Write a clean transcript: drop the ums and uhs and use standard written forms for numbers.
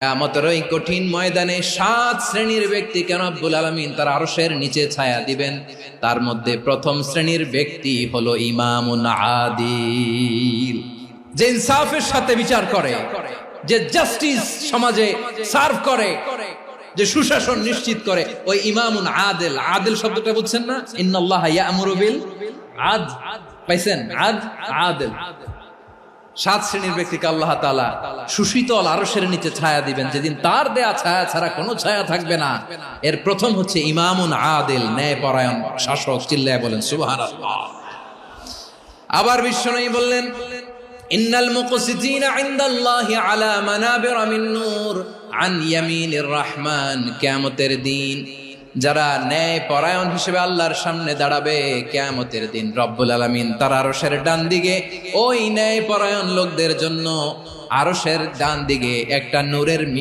কিয়ামতের ওই কঠিন ময়দানে 7 শ্রেণীর ব্যক্তিকে রব্বুল আলামিন তার আরশের নিচে ছায়া দিবেন। তার মধ্যে প্রথম শ্রেণীর ব্যক্তি হলো ইমামুন আদিল, যে ইনসাফের সাথে বিচার করে, যে জাস্টিস সমাজে সার্ভ করে, যে সুশাসন নিশ্চিত করে, ওই ইমামুন আদিল। আদিল শব্দটা বুঝছেন না? ইন্নাল্লাহা ইয়া'মুরু বিল আদল, পাইছেন? আদিল। 7 শ্রেণীর ব্যক্তিকে আল্লাহ তাআলা সুশীতল আরশের নিচে ছায়া দিবেন, যেদিন তার দেয়া ছায়া ছাড়া কোনো ছায়া থাকবে না। এর প্রথম হচ্ছে ইমামুন আদিল, ন্যায়পরায়ণ শাসক। চিল্লায় বলেন সুবহানাল্লাহ। আবার বিশ্বনবী বললেন, ইন্নাল মুকসিতিনা ইনদাল্লাহি আলা মানাবিরা মিন নূর আন ইয়ামিনির রহমান। কিয়ামতের দিন যারা ন্যায় পরায়ণ হিসেবে আল্লাহর সামনে দাঁড়াবে, কিয়ামতের দিন রব্বুল আলামিন তার আরশের ডান দিকে ওই ন্যায় পরায়ণ লোকদের জন্য আরশের ডান দিকে একটা নূরের